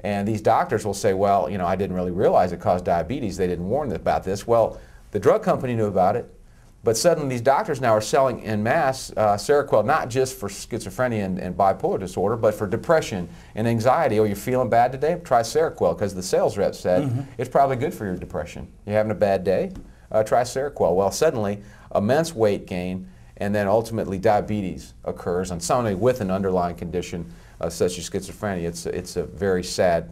And these doctors will say, well, you know, I didn't really realize it caused diabetes. They didn't warn about this. Well, the drug company knew about it, but suddenly these doctors now are selling en masse Seroquel, not just for schizophrenia and bipolar disorder, but for depression and anxiety. Oh, you're feeling bad today? Try Seroquel, because the sales rep said it's probably good for your depression. You're having a bad day? Try Seroquel. Well, suddenly immense weight gain, and then ultimately diabetes occurs on somebody with an underlying condition such as schizophrenia. It's a very sad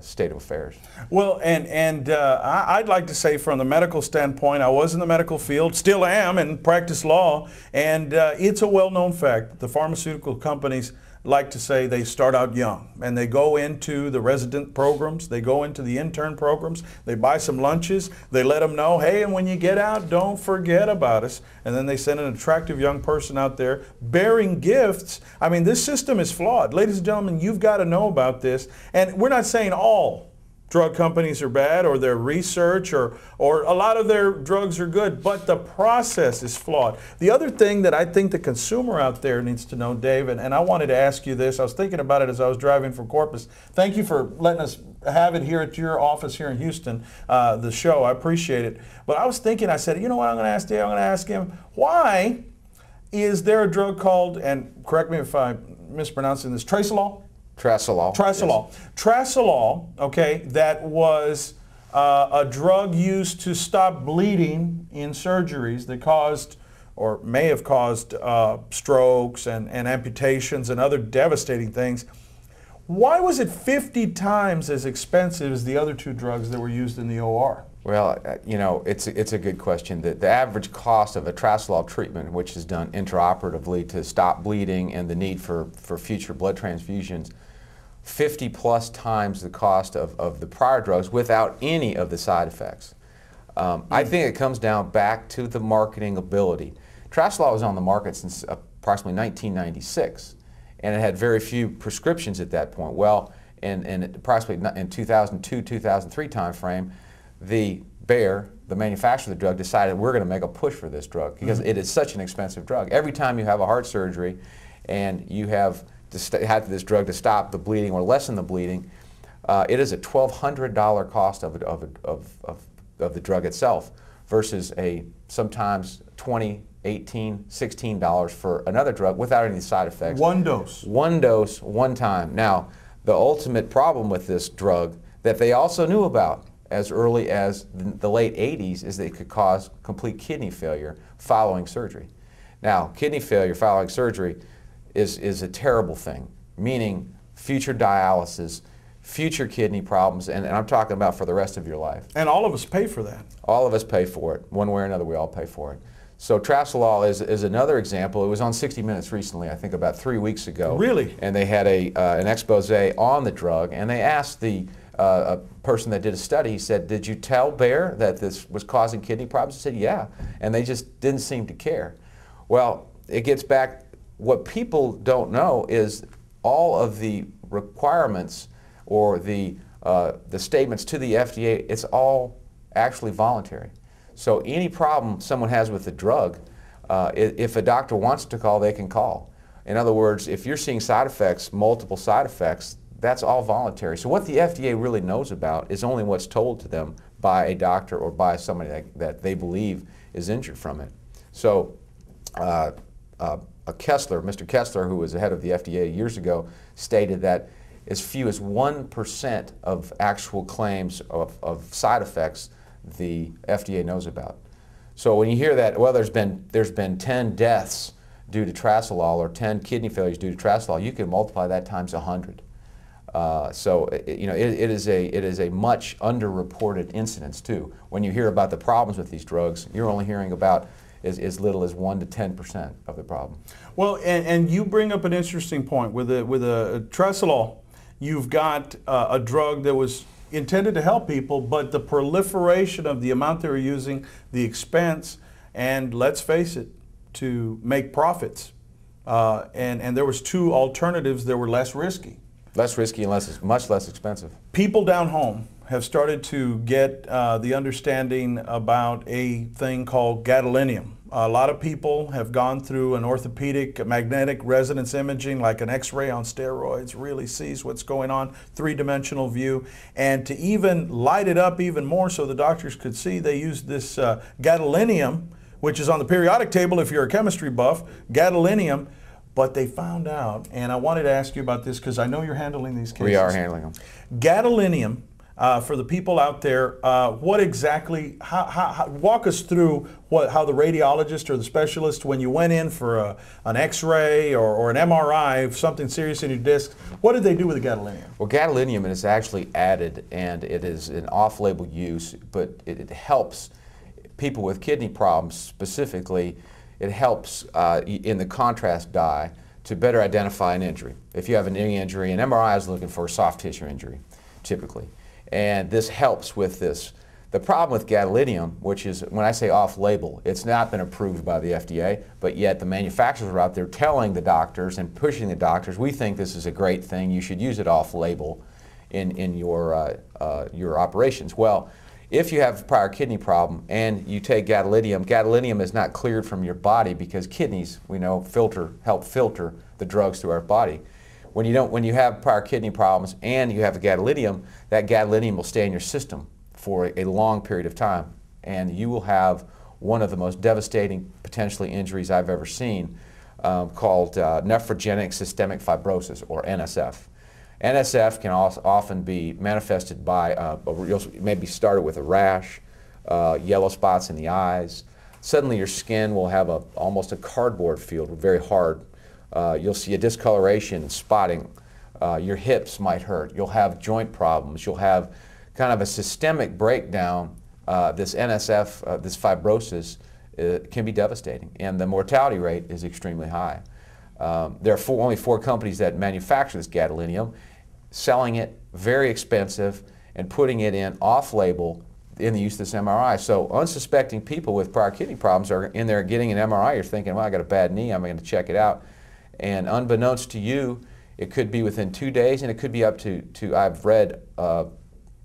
state of affairs. Well, I'd like to say from the medical standpoint, I was in the medical field, still am, and practice law, and it's a well-known fact that the pharmaceutical companies like to say they start out young, and they go into the resident programs, they go into the intern programs, they buy some lunches, they let them know, hey, and when you get out, don't forget about us. And then they send an attractive young person out there bearing gifts. I mean, this system is flawed. Ladies and gentlemen, you've got to know about this. And we're not saying all drug companies are bad, or their research, or a lot of their drugs are good, but the process is flawed. The other thing that I think the consumer out there needs to know, Dave, and I wanted to ask you this, I was thinking about it as I was driving from Corpus. Thank you for letting us have it here at your office here in Houston, the show. I appreciate it. But I was thinking, I said, you know what I'm going to ask Dave? I'm going to ask him, why is there a drug called, and correct me if I'm mispronouncing this, Tracelol? Tracelol. Tracelol. Yes. Tracelol, okay, that was a drug used to stop bleeding in surgeries that caused, or may have caused, strokes and amputations and other devastating things. Why was it 50 times as expensive as the other two drugs that were used in the OR? Well, you know, it's a good question. The average cost of a Tracelol treatment, which is done intraoperatively to stop bleeding and the need for future blood transfusions, 50+ times the cost of the prior drugs without any of the side effects. I think it comes down back to the marketing ability. Tracelol was on the market since approximately 1996, and it had very few prescriptions at that point. Well, in approximately in 2002-2003 time frame, the Bayer, the manufacturer of the drug, decided we're going to make a push for this drug because it is such an expensive drug. Every time you have a heart surgery and you have this drug to stop the bleeding or lessen the bleeding, it is a $1,200 cost of the drug itself versus a sometimes $20, $18, $16 for another drug without any side effects. One dose. One dose, one time. Now, the ultimate problem with this drug that they also knew about as early as the late 80s is that it could cause complete kidney failure following surgery. Now, kidney failure following surgery is a terrible thing, meaning future dialysis, future kidney problems, and I'm talking about for the rest of your life. And all of us pay for that. All of us pay for it. One way or another, we all pay for it. So Tracelol is another example. It was on 60 Minutes recently, I think about 3 weeks ago. Really? And they had an expose on the drug, and they asked the a person that did a study, he said, did you tell Bayer that this was causing kidney problems? He said, yeah. And they just didn't seem to care. Well, it gets back, what people don't know is all of the requirements or the statements to the FDA, it's all actually voluntary. So any problem someone has with the drug, if a doctor wants to call, they can call. In other words, if you're seeing side effects, multiple side effects, that's all voluntary. So what the FDA really knows about is only what's told to them by a doctor or by somebody that they believe is injured from it. So Kessler, Mr. Kessler, who was the head of the FDA years ago, stated that as few as 1% of actual claims of side effects the FDA knows about. So when you hear that, well, there's been 10 deaths due to Tracelol or 10 kidney failures due to Tracelol, you can multiply that times 100. So you know, it is a much underreported incidence too. When you hear about the problems with these drugs, you're only hearing about as little as 1 to 10% of the problem. Well, and you bring up an interesting point with a Tracelol. You've got a drug that was intended to help people, but the proliferation of the amount they were using, the expense, and let's face it, to make profits. And there was two alternatives that were less risky. Less risky and much less expensive. People down home have started to get the understanding about a thing called gadolinium. A lot of people have gone through an orthopedic magnetic resonance imaging, like an x-ray on steroids, really sees what's going on, three-dimensional view. And to even light it up even more so the doctors could see, they used this gadolinium, which is on the periodic table if you're a chemistry buff, gadolinium. But they found out, and I wanted to ask you about this because I know you're handling these cases. We are handling them. Gadolinium, for the people out there, what exactly, walk us through how the radiologist or the specialist, when you went in for an x-ray or an MRI of something serious in your disc, what did they do with the gadolinium? Well, gadolinium is actually added, and it is an off-label use, but it helps people with kidney problems specifically. It helps in the contrast dye to better identify an injury. If you have a knee injury, an MRI is looking for a soft tissue injury, typically. And this helps with this. The problem with gadolinium, which is, when I say off-label, it's not been approved by the FDA, but yet the manufacturers are out there telling the doctors and pushing the doctors, we think this is a great thing, you should use it off-label in your operations. Well, if you have a prior kidney problem and you take gadolinium, gadolinium is not cleared from your body because kidneys, we know, help filter the drugs through our body. When you have prior kidney problems and you have a gadolinium, that gadolinium will stay in your system for a long period of time, and you will have one of the most devastating, potentially, injuries I've ever seen, called nephrogenic systemic fibrosis, or NSF. NSF can also often be manifested by, maybe started with a rash, yellow spots in the eyes. Suddenly your skin will have almost a cardboard feel, very hard. You'll see a discoloration, spotting. Your hips might hurt. You'll have joint problems. You'll have kind of a systemic breakdown. This NSF, this fibrosis, can be devastating, and the mortality rate is extremely high. There are only 4 companies that manufacture this gadolinium, selling it very expensive and putting it in off-label in the use of this MRI. So unsuspecting people with prior kidney problems are in there getting an MRI. You're thinking, well, I got a bad knee, I'm going to check it out. And unbeknownst to you, it could be within 2 days, and it could be up to I've read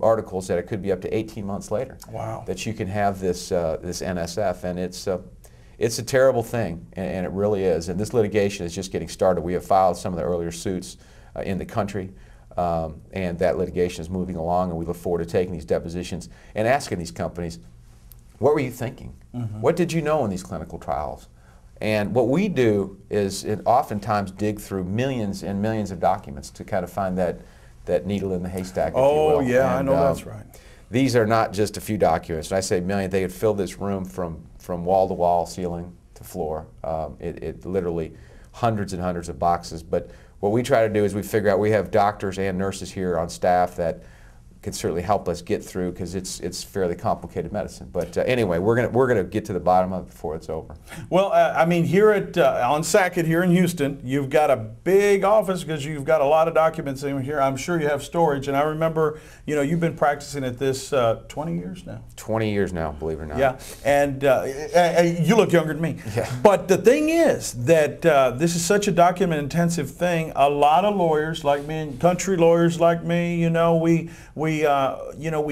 articles that it could be up to 18 months later. Wow. That you can have this this NSF, and it's a terrible thing, and it really is. And this litigation is just getting started. We have filed some of the earlier suits in the country, and that litigation is moving along, and we look forward to taking these depositions and asking these companies, what were you thinking? Mm-hmm. What did you know in these clinical trials? And what we do is oftentimes dig through millions and millions of documents to kind of find that needle in the haystack, if you will. Oh, yeah, and, I know that's right. These are not just a few documents. When I say million, they could fill this room from wall to wall, ceiling to floor. It literally hundreds and hundreds of boxes. But what we try to do is we figure out, we have doctors and nurses here on staff that can certainly help us get through, because it's fairly complicated medicine. But anyway, we're gonna get to the bottom of it before it's over. Well, I mean, here at on Sackett here in Houston, you've got a big office because you've got a lot of documents in here. I'm sure you have storage, and I remember, you know, you've been practicing at this 20 years now. 20 years now, believe it or not. Yeah, and you look younger than me. Yeah. But the thing is that this is such a document-intensive thing. A lot of lawyers like me, and country lawyers like me, you know, we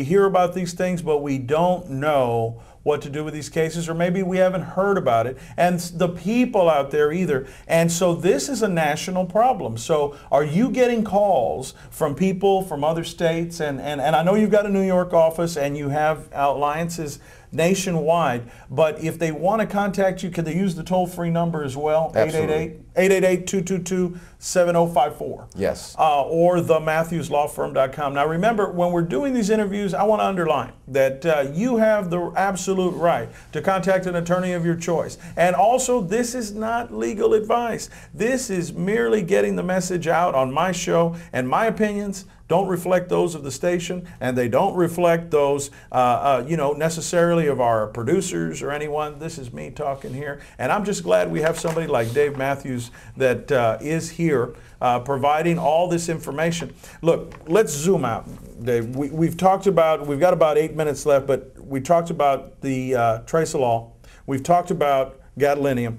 hear about these things, but we don't know what to do with these cases, or maybe we haven't heard about it, and the people out there either. And so this is a national problem. So are you getting calls from people from other states? And I know you've got a New York office and you have alliances nationwide, but if they want to contact you, can they use the toll-free number as well? Absolutely. 888-222-7054. Yes. Or thematthewslawfirm.com. Now remember, when we're doing these interviews, I want to underline that you have the absolute right to contact an attorney of your choice. And also, this is not legal advice. This is merely getting the message out on my show, and my opinions don't reflect those of the station, and they don't reflect those, necessarily of our producers or anyone. This is me talking here, and I'm just glad we have somebody like Dave Matthews that is here providing all this information. Look, let's zoom out, Dave. We've got about 8 minutes left, but we talked about the tracelol. We've talked about gadolinium.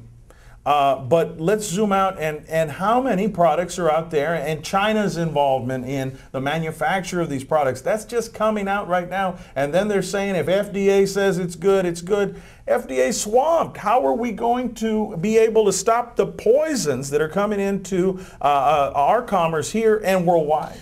But let's zoom out and how many products are out there, and China's involvement in the manufacture of these products. That's just coming out right now. And then they're saying if FDA says it's good, it's good. FDA swamped. How are we going to be able to stop the poisons that are coming into our commerce here and worldwide?